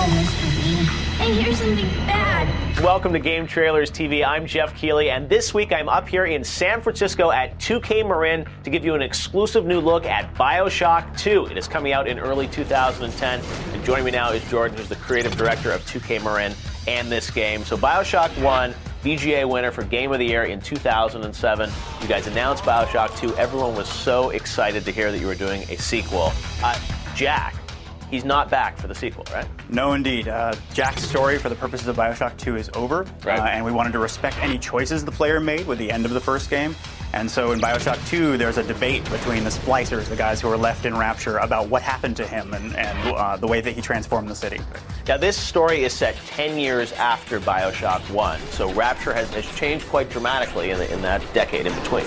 Mr. Bean. I hear something bad. Welcome to Game Trailers TV. I'm Jeff Keighley, and this week I'm up here in San Francisco at 2K Marin to give you an exclusive new look at Bioshock 2. It is coming out in early 2010, and joining me now is Jordan, who's the creative director of 2K Marin and this game. So Bioshock 1, VGA winner for Game of the Year in 2007. You guys announced Bioshock 2. Everyone was so excited to hear that you were doing a sequel. Jack, he's not back for the sequel, right? No, indeed. Jack's story for the purposes of Bioshock 2 is over, right. And we wanted to respect any choices the player made with the end of the first game. And so in Bioshock 2, there's a debate between the splicers, the guys who were left in Rapture, about what happened to him and the way that he transformed the city. Now, this story is set 10 years after Bioshock 1, so Rapture has changed quite dramatically in that decade in between.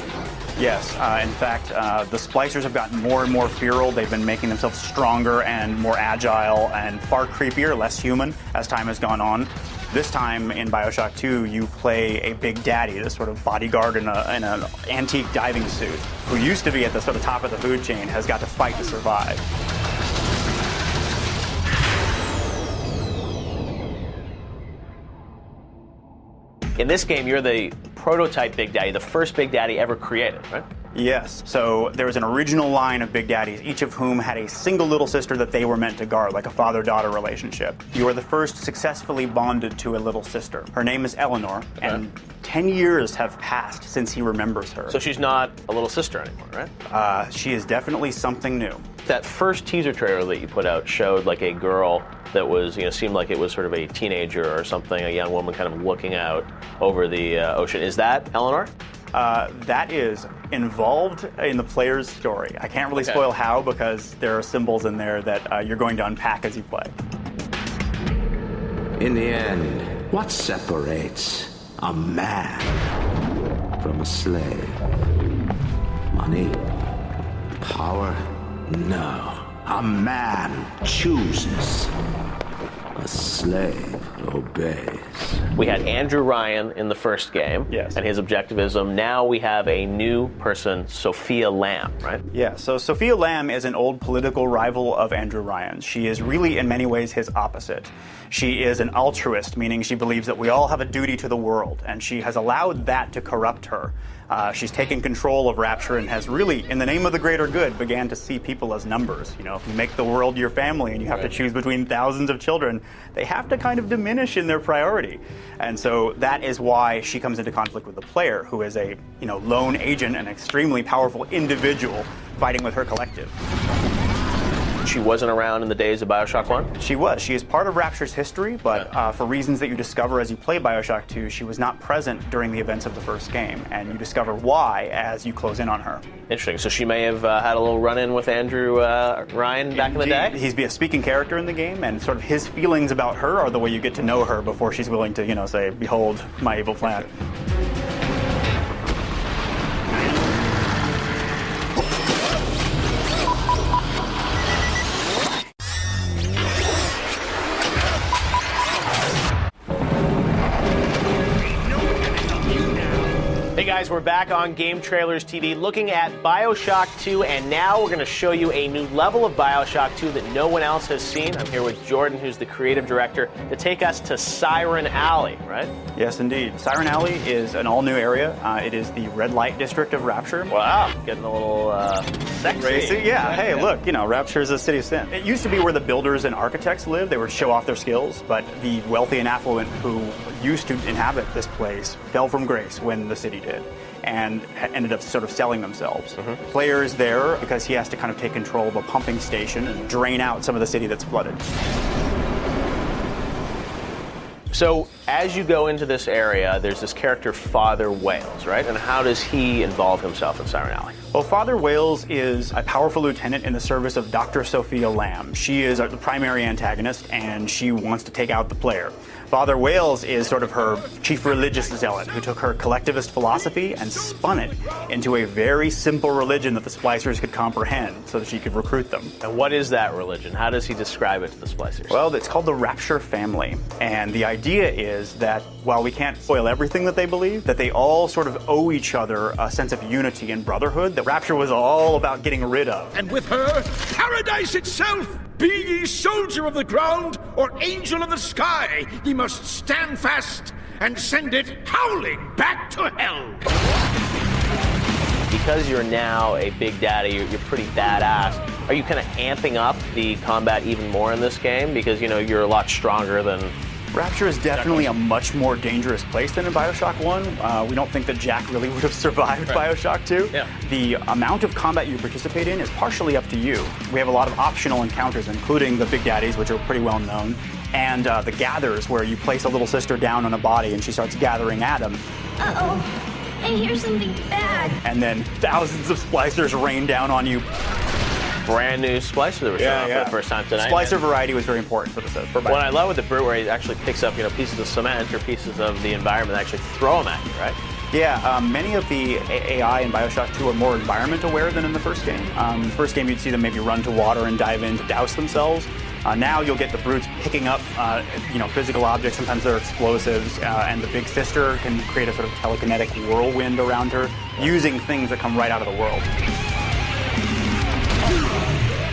Yes, in fact, the splicers have gotten more and more feral. They've been making themselves stronger and more agile and far creepier, less human as time has gone on. This time in Bioshock 2, you play a big daddy, this sort of bodyguard in an antique diving suit, who used to be at the sort of top of the food chain, has got to fight to survive. In this game, you're the prototype Big Daddy, the first Big Daddy ever created, right? Yes. So there was an original line of Big Daddies, each of whom had a single little sister that they were meant to guard, like a father-daughter relationship. You are the first successfully bonded to a little sister. Her name is Eleanor, and 10 years have passed since he remembers her. So she's not a little sister anymore, right? She is definitely something new. That first teaser trailer that you put out showed like a girl that was, seemed like it was sort of a teenager or something, a young woman kind of looking out over the ocean. Is that Eleanor? That is involved in the player's story. I can't really spoil how, because there are symbols in there that you're going to unpack as you play. In the end, what separates a man from a slave? Money? Power? No. A man chooses. A slave obeys. We had Andrew Ryan in the first game, yes, and his objectivism. Now we have a new person, Sophia Lamb, right? Yeah, so Sophia Lamb is an old political rival of Andrew Ryan. She is really, in many ways, his opposite. She is an altruist, meaning she believes that we all have a duty to the world, and she has allowed that to corrupt her. She's taken control of Rapture and has really, in the name of the greater good, began to see people as numbers. If you make the world your family and you have to choose between thousands of children, they have to kind of diminish in their priority. And so that is why she comes into conflict with the player, who is a lone agent and extremely powerful individual fighting with her collective. She wasn't around in the days of Bioshock 1? She was. She is part of Rapture's history, but for reasons that you discover as you play Bioshock 2, she was not present during the events of the first game, and you discover why as you close in on her. Interesting. So she may have had a little run-in with Andrew Ryan back in the day? He's a speaking character in the game, and sort of his feelings about her are the way you get to know her before she's willing to, say, behold my evil plan. Hey guys, we're back on Game Trailers TV looking at Bioshock 2, and now we're going to show you a new level of Bioshock 2 that no one else has seen. I'm here with Jordan, who's the creative director, to take us to Siren Alley, right? Yes, indeed. Siren Alley is an all-new area. It is the red light district of Rapture. Wow, getting a little sexy. Racy. Yeah, hey, look, Rapture is a city of sin. It used to be where the builders and architects lived. They would show off their skills, but the wealthy and affluent who used to inhabit this place fell from grace when the city did, and ended up sort of selling themselves. Players there, because he has to kind of take control of a pumping station and drain out some of the city that's flooded. So as you go into this area, there's this character, Father Wales, right? And how does he involve himself in Siren Alley? Well, Father Wales is a powerful lieutenant in the service of Dr. Sophia Lamb. She is the primary antagonist, and she wants to take out the player. Father Wales is sort of her chief religious zealot who took her collectivist philosophy and spun it into a very simple religion that the splicers could comprehend so that she could recruit them. And what is that religion? How does he describe it to the splicers? Well, it's called the Rapture family. And the idea is that while we can't spoil everything that they believe, that they all sort of owe each other a sense of unity and brotherhood that Rapture was all about getting rid of. And with her, paradise itself! Be ye soldier of the ground or angel of the sky, ye must stand fast and send it howling back to hell. Because you're now a Big Daddy, you're pretty badass. Are you kind of amping up the combat even more in this game? Because, you know, you're a lot stronger than... Rapture is definitely a much more dangerous place than in Bioshock 1. We don't think that Jack really would have survived Bioshock 2. Yeah. The amount of combat you participate in is partially up to you. We have a lot of optional encounters, including the Big Daddies, which are pretty well known, and the Gathers, where you place a little sister down on a body and she starts gathering Adam. Uh-oh. I hear something bad. And then thousands of splicers rain down on you. Brand new splicer that we're showing off for the first time tonight. Splicer variety was very important for this. What I love with the Brute, where he actually picks up, you know, pieces of cement or pieces of the environment and actually throw them at you, right? Yeah, many of the AI in Bioshock 2 are more environment aware than in the first game. In the first game, you'd see them maybe run to water and dive in to douse themselves. Now you'll get the Brutes picking up, you know, physical objects. Sometimes they're explosives, and the Big Sister can create a sort of telekinetic whirlwind around her, using things that come right out of the world.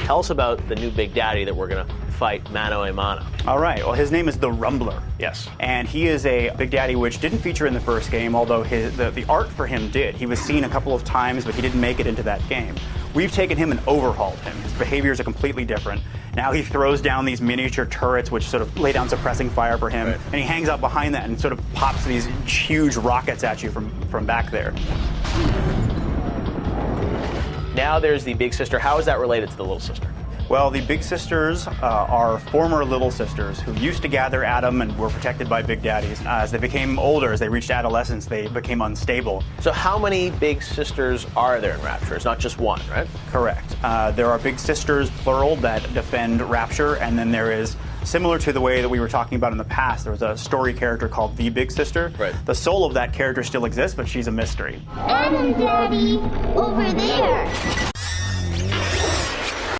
Tell us about the new Big Daddy that we're going to fight mano a mano. All right, well, his name is the Rumbler. Yes. And he is a Big Daddy which didn't feature in the first game, although the art for him did. He was seen a couple of times, but he didn't make it into that game. We've taken him and overhauled him. His behaviors are completely different. Now he throws down these miniature turrets which sort of lay down suppressing fire for him, and he hangs out behind that and sort of pops these huge rockets at you from back there. Now there's the Big Sister. How is that related to the Little Sister? Well, the Big Sisters are former Little Sisters who used to gather Adam and were protected by Big Daddies. As they became older, as they reached adolescence, they became unstable. So how many Big Sisters are there in Rapture? It's not just one, right? Correct. There are Big Sisters, plural, that defend Rapture, and then there is, similar to the way that we were talking about in the past, there was a story character called the Big Sister. Right. The soul of that character still exists, but she's a mystery. Adam Daddy, over there.